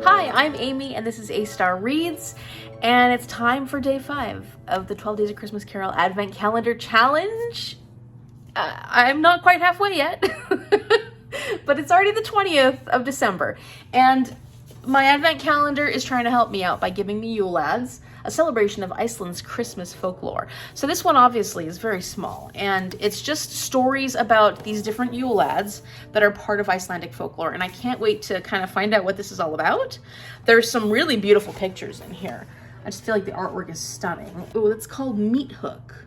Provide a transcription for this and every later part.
Hi, I'm Amy and this is A Star Reads, and it's time for day 5 of the 12 Days of Christmas Carol Advent Calendar Challenge. I'm not quite halfway yet, but it's already the 20th of December, and my Advent calendar is trying to help me out by giving me Yule ads, a celebration of Iceland's Christmas folklore. So this one obviously is very small, and it's just stories about these different Yule ads that are part of Icelandic folklore, and I can't wait to kind of find out what this is all about. There's some really beautiful pictures in here. I just feel like the artwork is stunning. Oh, it's called Meat Hook.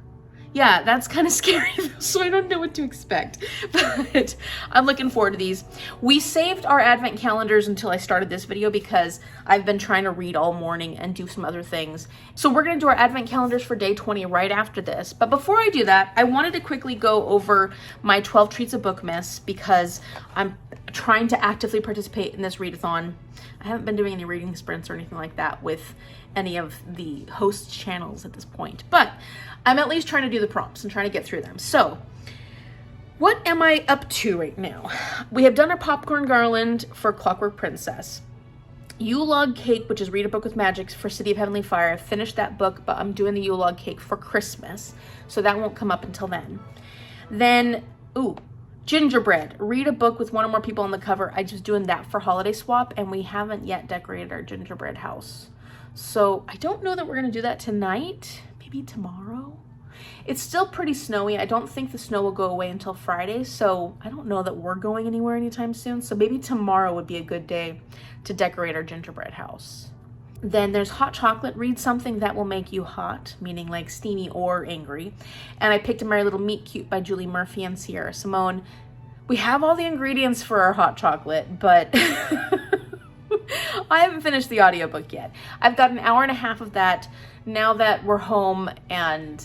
Yeah, that's kind of scary, so I don't know what to expect, but I'm looking forward to these. We saved our Advent calendars until I started this video because I've been trying to read all morning and do some other things. So we're gonna do our Advent calendars for day 20 right after this. But before I do that, I wanted to quickly go over my 12 treats of Bookmas because I'm trying to actively participate in this readathon. I haven't been doing any reading sprints or anything like that with any of the host channels at this point, but I'm at least trying to do the prompts and trying to get through them. So what am I up to right now? We have done our popcorn garland for Clockwork Princess. Yule log cake, which is Read a Book with Magic for City of Heavenly Fire. I finished that book, but I'm doing the Yule log cake for Christmas, so that won't come up until then. Then, gingerbread. Read a book with one or more people on the cover. I'm just doing that for holiday swap, and we haven't yet decorated our gingerbread house. So I don't know that we're gonna do that tonight, maybe tomorrow. It's still pretty snowy. I don't think the snow will go away until Friday, so I don't know that we're going anywhere anytime soon. So maybe tomorrow would be a good day to decorate our gingerbread house. Then there's hot chocolate. Read something that will make you hot, meaning like steamy or angry. And I picked a Merry Little Meet Cute by Julie Murphy and Sierra Simone. We have all the ingredients for our hot chocolate, but I haven't finished the audiobook yet. I've got an hour and a half of that now that we're home, and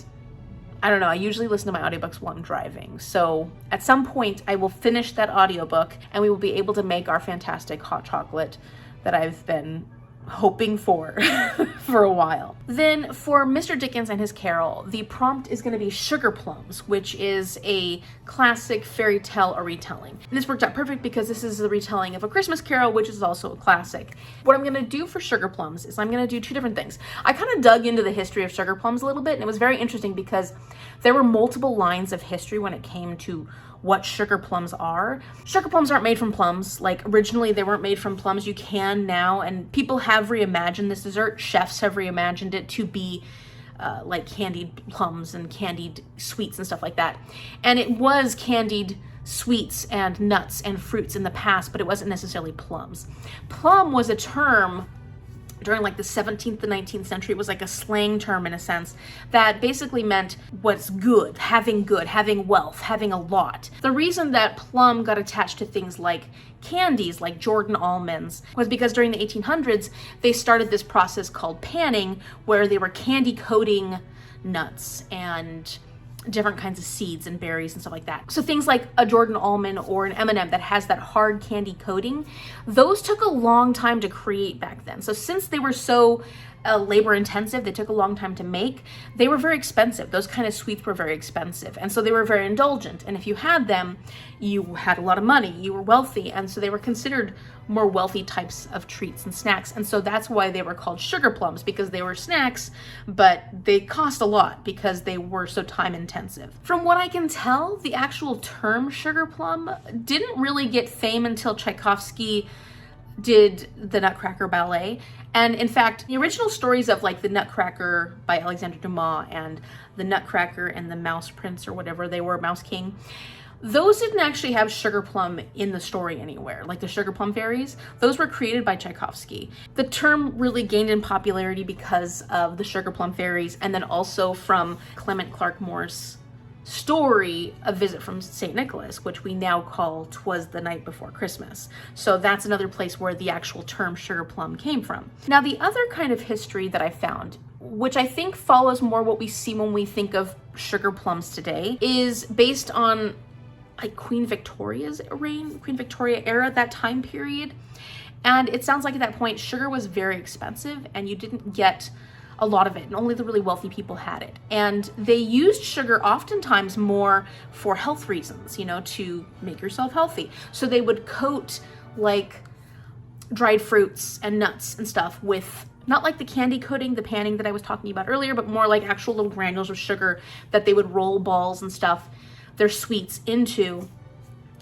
I don't know, I usually listen to my audiobooks while I'm driving. So at some point I will finish that audiobook and we will be able to make our fantastic hot chocolate that I've been hoping for for a while. Then for Mr. Dickens and his Carol, the prompt is going to be Sugar Plums, which is a classic fairy tale or retelling. And this worked out perfect because this is the retelling of A Christmas Carol, which is also a classic. What I'm going to do for Sugar Plums is I'm going to do two different things. I kind of dug into the history of Sugar Plums a little bit, and it was very interesting because there were multiple lines of history when it came to what sugar plums are. Sugar plums aren't made from plums. Like originally they weren't made from plums. You can now, and people have reimagined this dessert. Chefs have reimagined it to be like candied plums and candied sweets and stuff like that. And it was candied sweets and nuts and fruits in the past, but it wasn't necessarily plums. Plum was a term during like the 17th to 19th century. It was like a slang term in a sense that basically meant what's good, having wealth, having a lot. The reason that plum got attached to things like candies, like Jordan almonds, was because during the 1800s, they started this process called panning, where they were candy coating nuts and different kinds of seeds and berries and stuff like that. So things like a Jordan almond or an M&M that has that hard candy coating, those took a long time to create back then. So since they were so labor intensive, they took a long time to make, they were very expensive. Those kind of sweets were very expensive. And so they were very indulgent. And if you had them, you had a lot of money, you were wealthy. And so they were considered more wealthy types of treats and snacks. And so that's why they were called sugar plums, because they were snacks, but they cost a lot because they were so time intensive. From what I can tell, the actual term sugar plum didn't really get fame until Tchaikovsky did the Nutcracker ballet. And in fact, the original stories of like the Nutcracker by Alexander Dumas and the Nutcracker and the Mouse Prince or whatever they were, Mouse King, those didn't actually have sugar plum in the story anywhere. Like the Sugar Plum fairies, those were created by Tchaikovsky. The term really gained in popularity because of the Sugar Plum fairies, and then also from Clement Clarke Moore's story, A Visit from St. Nicholas, which we now call 'Twas the Night Before Christmas. So that's another place where the actual term sugar plum came from. Now, the other kind of history that I found, which I think follows more what we see when we think of sugar plums today, is based on like Queen Victoria's reign, Queen Victoria era, that time period. And it sounds like at that point, sugar was very expensive and you didn't get a lot of it, and only the really wealthy people had it. And they used sugar oftentimes more for health reasons, you know, to make yourself healthy. So they would coat like dried fruits and nuts and stuff with not like the candy coating, the panning that I was talking about earlier, but more like actual little granules of sugar that they would roll balls and stuff, their sweets into,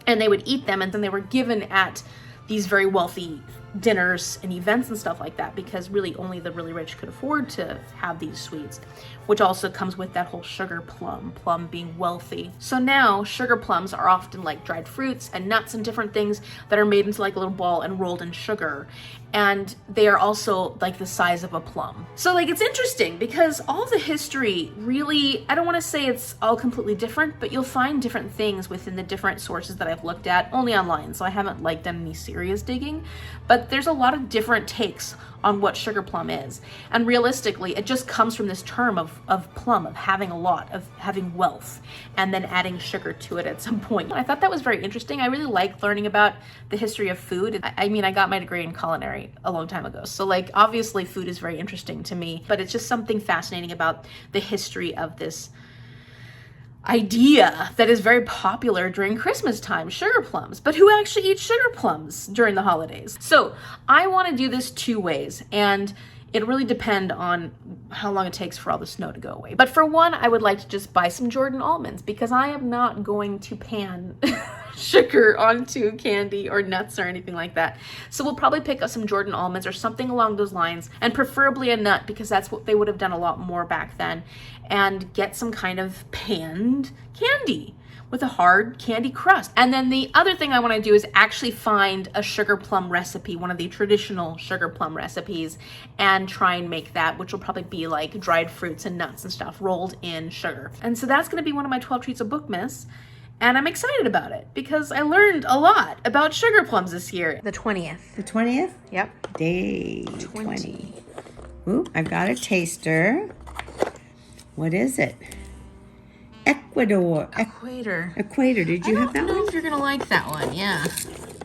and they would eat them, and then they were given at these very wealthy dinners and events and stuff like that, because really only the really rich could afford to have these sweets, which also comes with that whole sugar plum being wealthy. So now sugar plums are often like dried fruits and nuts and different things that are made into like a little ball and rolled in sugar, and they are also like the size of a plum. So like it's interesting because all the history really, I don't want to say it's all completely different, but you'll find different things within the different sources that I've looked at, only online, so I haven't like done any serious digging, but there's a lot of different takes on what sugar plum is. And realistically, it just comes from this term of plum, of having a lot, of having wealth, and then adding sugar to it at some point. I thought that was very interesting. I really like learning about the history of food. I mean, I got my degree in culinary a long time ago, so like obviously food is very interesting to me, but it's just something fascinating about the history of this idea that is very popular during Christmas time, sugar plums. But who actually eats sugar plums during the holidays? So I want to do this 2 ways, and it really depends on how long it takes for all the snow to go away. But for one, I would like to just buy some Jordan almonds, because I am not going to pan sugar onto candy or nuts or anything like that. So we'll probably pick up some Jordan almonds or something along those lines, and preferably a nut, because that's what they would have done a lot more back then, and get some kind of panned candy with a hard candy crust. And then the other thing I want to do is actually find a sugar plum recipe, one of the traditional sugar plum recipes, and try and make that, which will probably be like dried fruits and nuts and stuff rolled in sugar. And so that's going to be one of my 12 treats of Bookmas. And I'm excited about it because I learned a lot about sugar plums this year. The 20th. The 20th? Yep. Day 20. Ooh, I've got a taster. What is it? Equator. Equator. Did you have that I don't know one? if you're going to like that one. Yeah.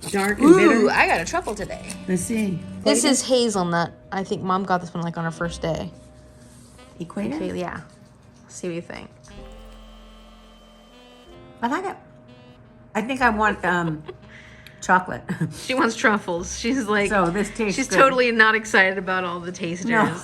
Dark and bitter. Ooh, I got a truffle today. Let's see. This is hazelnut. I think Mom got this one like on her first day. Equator? Okay, yeah. See what you think. I like it. I think I want chocolate. She wants truffles. She's like, So this tastes she's good. totally not excited about all the tasters. No.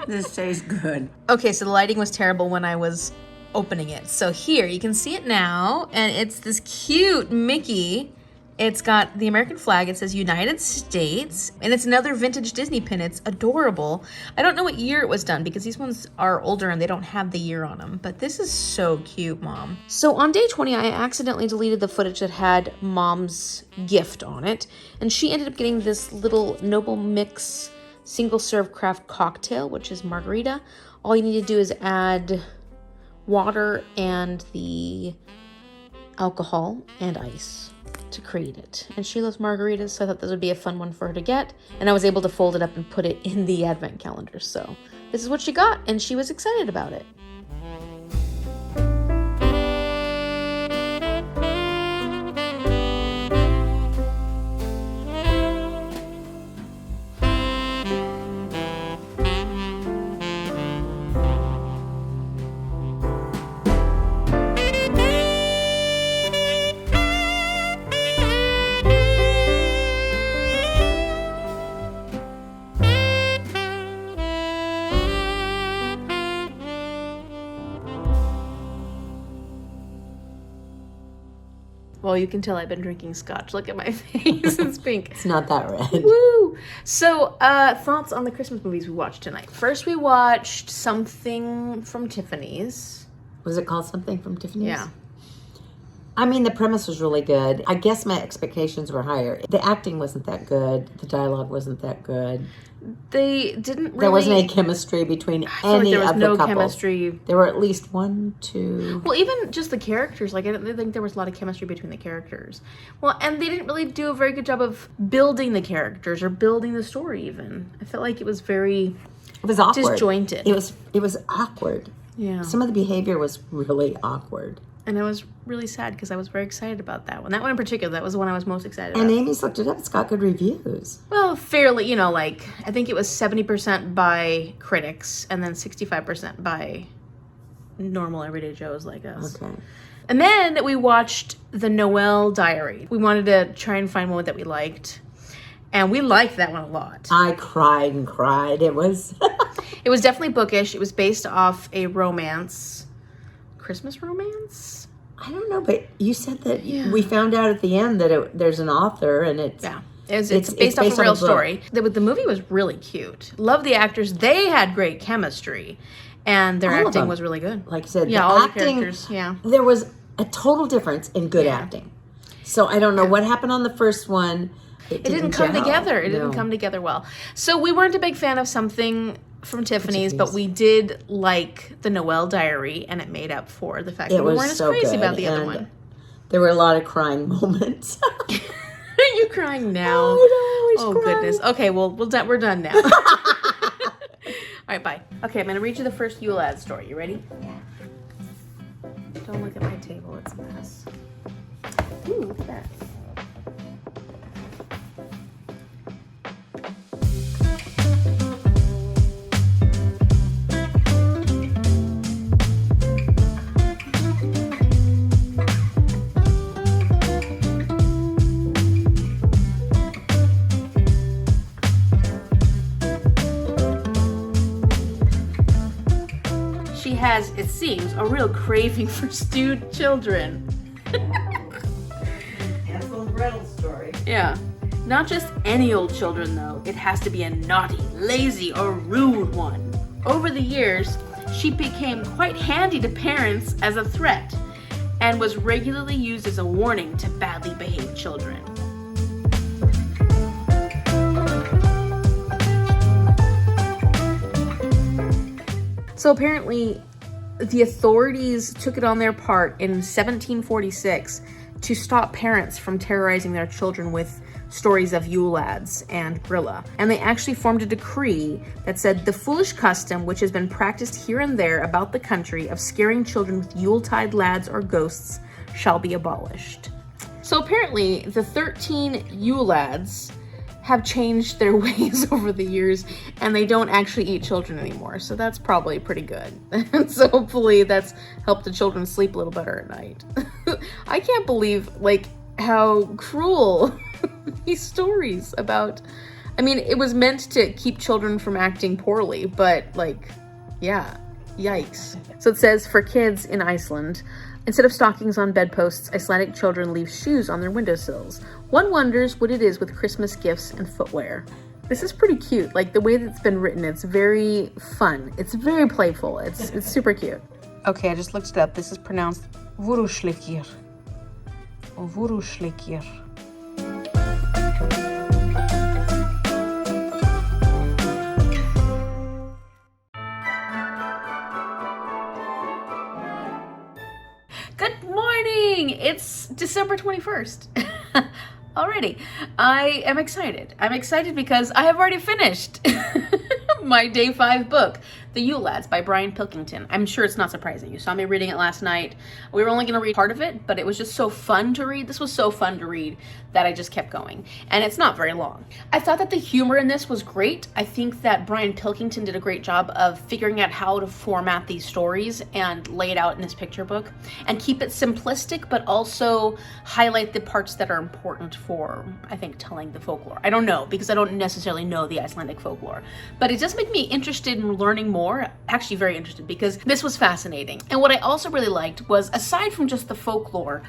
This tastes good. Okay, so the lighting was terrible when I was opening it. So here, you can see it now, and it's this cute Mickey. It's got the American flag. It says United States, and it's another vintage Disney pin. It's adorable. I don't know what year it was done because these ones are older and they don't have the year on them, but this is so cute, Mom. So on day 20, I accidentally deleted the footage that had Mom's gift on it, and she ended up getting this little Noble Mix single serve craft cocktail, which is margarita. All you need to do is add water and the alcohol and ice to create it. And she loves margaritas, so I thought this would be a fun one for her to get. And I was able to fold it up and put it in the advent calendar. So this is what she got, and she was excited about it. Well, you can tell I've been drinking scotch. Look at my face. It's pink. It's not that red. Woo! So, thoughts on the Christmas movies we watched tonight. First, we watched Something from Tiffany's. Was it called Something from Tiffany's? Yeah. I mean, the premise was really good. I guess my expectations were higher. The acting wasn't that good. The dialogue wasn't that good. They didn't really... There wasn't any chemistry between any there was of the no couples. chemistry. There were at least 1, 2... Well, even just the characters. Like, I didn't think there was a lot of chemistry between the characters. Well, and they didn't really do a very good job of building the characters or building the story, even. I felt like it was very... It was awkward. Disjointed. It was awkward. Yeah. Some of the behavior was really awkward. And I was really sad because I was very excited about that one. That one in particular, that was the one I was most excited about. And Amy's looked it up. It's got good reviews. Well, fairly, like, I think it was 70% by critics and then 65% by normal everyday Joes like us. Okay. And then we watched The Noel Diary. We wanted to try and find one that we liked. And we liked that one a lot. I cried and cried. It was... It was definitely bookish. It was based off a romance. Christmas romance? I don't know, but you said that we found out at the end that there's an author and it's... Yeah. It's based off a real story. The movie was really cute. Love the actors. They had great chemistry. And their acting was really good. Like I said, yeah, the all acting, the characters. Yeah. There was a total difference in good acting. So I don't know what happened on the first one. It didn't come together. It didn't come together well. So we weren't a big fan of Something from Tiffany's, but we did like the Noel Diary, and it made up for the fact that we weren't as crazy about the other one. There were a lot of crying moments. Are you crying now? Oh, no, goodness. Okay, well, we're done now. All right, bye. Okay, I'm going to read you the first Yule ad story. You ready? Yeah. Don't look at my table. It's a mess. Ooh, look at that. She has, it seems, a real craving for stewed children. Hansel and Gretel story. Yeah. Not just any old children, though. It has to be a naughty, lazy, or rude one. Over the years, she became quite handy to parents as a threat and was regularly used as a warning to badly behaved children. So apparently, the authorities took it on their part in 1746 to stop parents from terrorizing their children with stories of Yule ads and Brilla. And they actually formed a decree that said the foolish custom, which has been practiced here and there about the country of scaring children with Yuletide lads or ghosts, shall be abolished. So apparently, the 13 Yule ads have changed their ways over the years, and they don't actually eat children anymore. So that's probably pretty good. And so hopefully that's helped the children sleep a little better at night. I can't believe how cruel these stories about, I mean, it was meant to keep children from acting poorly, but yeah, yikes. So it says, for kids in Iceland, instead of stockings on bedposts, Icelandic children leave shoes on their windowsills. One wonders what it is with Christmas gifts and footwear. This is pretty cute. The way that it's been written, it's very fun. It's very playful. It's super cute. Okay, I just looked it up. This is pronounced Vuruslikir. Or Vuruslikir. Good morning! It's December 21st. Already. I am excited. I'm excited because I have already finished my day 5 book, The Yule Lads by Brian Pilkington. I'm sure it's not surprising. You saw me reading it last night. We were only going to read part of it, but it was just so fun to read. This was so fun to read that I just kept going. And it's not very long. I thought that the humor in this was great. I think that Brian Pilkington did a great job of figuring out how to format these stories and lay it out in this picture book and keep it simplistic, but also highlight the parts that are important for, I think, telling the folklore. I don't know, because I don't necessarily know the Icelandic folklore, but it does make me interested in learning more, actually very interested, because this was fascinating. And what I also really liked was, aside from just the folklore,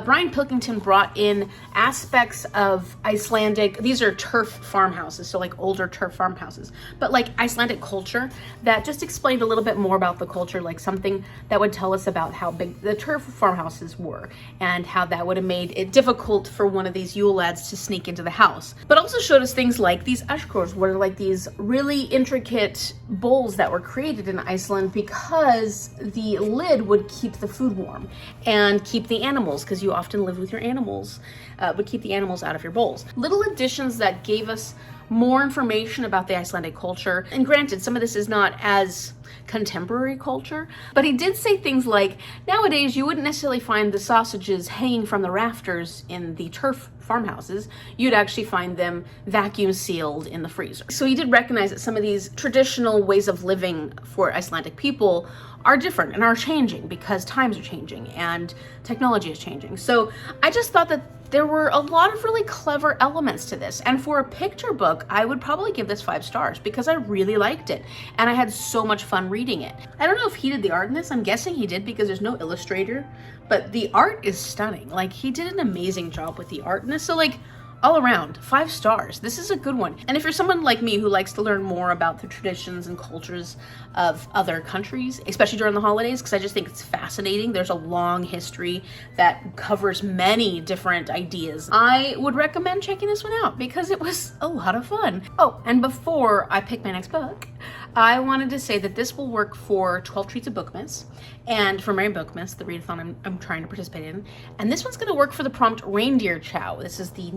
Brian Pilkington brought in aspects of Icelandic, these are turf farmhouses, so older turf farmhouses, but Icelandic culture that just explained a little bit more about the culture, something that would tell us about how big the turf farmhouses were and how that would have made it difficult for one of these Yule lads to sneak into the house. But also showed us things like these ashkors, were these really intricate bowls that were created in Iceland because the lid would keep the food warm and keep the animals, because you often live with your animals, would keep the animals out of your bowls. Little additions that gave us more information about the Icelandic culture. And granted, some of this is not as contemporary culture, but he did say things like, nowadays you wouldn't necessarily find the sausages hanging from the rafters in the turf farmhouses, you'd actually find them vacuum sealed in the freezer. So he did recognize that some of these traditional ways of living for Icelandic people are different and are changing because times are changing and technology is changing. So I just thought that there were a lot of really clever elements to this. And for a picture book, I would probably give this 5 stars because I really liked it. And I had so much fun reading it. I don't know if he did the art in this. I'm guessing he did because there's no illustrator. But the art is stunning. Like, he did an amazing job with the art in this. So, like, all around, 5 stars. This is a good one. And if you're someone like me who likes to learn more about the traditions and cultures of other countries, especially during the holidays, because I just think it's fascinating. There's a long history that covers many different ideas. I would recommend checking this one out because it was a lot of fun. Oh, and before I pick my next book, I wanted to say that this will work for 12 Treats of Bookmas and for Merry Bookmas, the readathon I'm trying to participate in. And this one's going to work for the prompt Reindeer Chow. This is the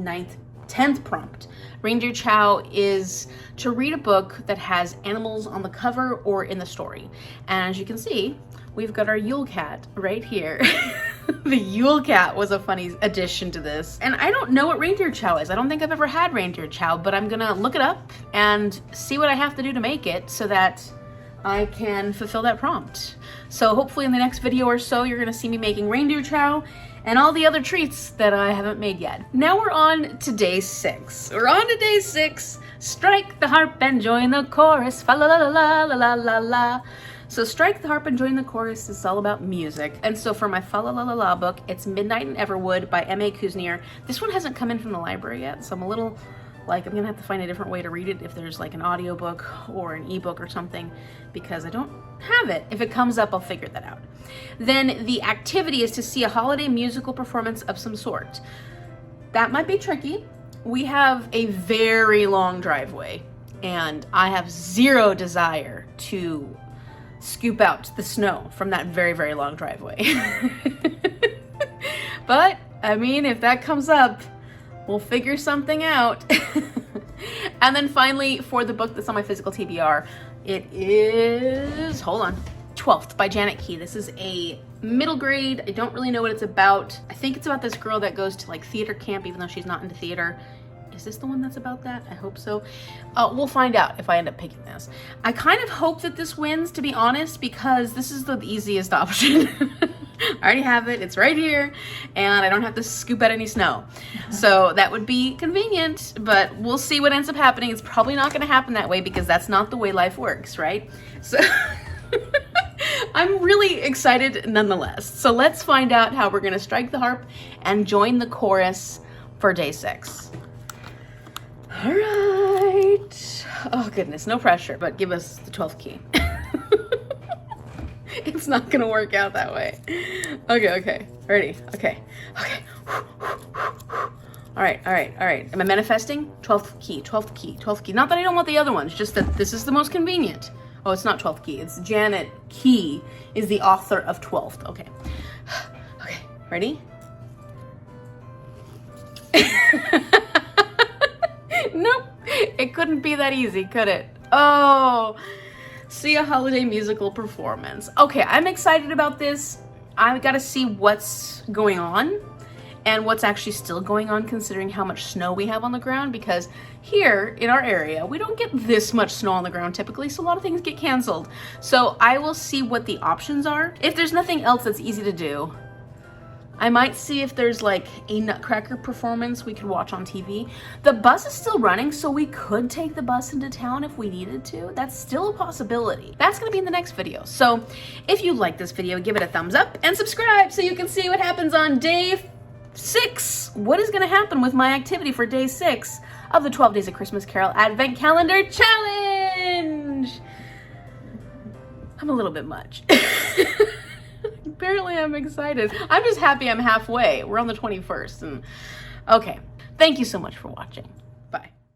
10th prompt. Reindeer Chow is to read a book that has animals on the cover or in the story. And as you can see, we've got our Yule cat right here. The Yule cat was a funny addition to this. And I don't know what Reindeer Chow is. I don't think I've ever had Reindeer Chow, but I'm gonna look it up and see what I have to do to make it so that I can fulfill that prompt. So hopefully in the next video or so, you're gonna see me making Reindeer Chow and all the other treats that I haven't made yet. Now we're on to day 6. We're on to day 6. Strike the harp and join the chorus. Fa la la la la la la la. So Strike the Harp and Join the Chorus is all about music. And so for my Fa La La La La book, it's Midnight in Everwood by M.A. Kuznier. This one hasn't come in from the library yet, so I'm a little like, I'm gonna have to find a different way to read it if there's like an audiobook or an ebook or something, because I don't have it. If it comes up, I'll figure that out. Then the activity is to see a holiday musical performance of some sort. That might be tricky. We have a very long driveway, and I have zero desire to scoop out the snow from that very, very long driveway. But, I mean, if that comes up, we'll figure something out. And then finally, for the book that's on my physical TBR, it is, hold on, 12th by Janet Key. This is a middle grade. I don't really know what it's about. I think it's about this girl that goes to like theater camp, even though she's not into theater. Is this the one that's about that? I hope so. We'll find out if I end up picking this. I kind of hope that this wins, to be honest, because this is the easiest option. I already have it. It's right here, and I don't have to scoop out any snow. So that would be convenient, but we'll see what ends up happening. It's probably not going to happen that way because that's not the way life works, right? So I'm really excited nonetheless. So let's find out how we're going to strike the harp and join the chorus for day 6. All right. Oh goodness, no pressure, but give us the 12th key. It's not gonna work out that way. Okay. Ready? Okay. All right. Am I manifesting? 12th key. Not that I don't want the other ones, just that this is the most convenient. Oh, it's not 12th key. It's Janet Key is the author of 12th. Okay. Okay, ready? Nope, it couldn't be that easy, could it? Oh, see a holiday musical performance. Okay, I'm excited about this. I've got to see what's going on and what's actually still going on considering how much snow we have on the ground, because here in our area, we don't get this much snow on the ground typically, so a lot of things get canceled. So I will see what the options are. If there's nothing else that's easy to do, I might see if there's like a Nutcracker performance we could watch on TV. The bus is still running, so we could take the bus into town if we needed to. That's still a possibility. That's gonna be in the next video. So if you like this video, give it a thumbs up and subscribe so you can see what happens on day 6. What is gonna happen with my activity for day 6 of the 12 Days of Christmas Carol Advent Calendar Challenge? I'm a little bit much. Apparently I'm excited. I'm just happy I'm halfway. We're on the 21st. And okay, thank you so much for watching.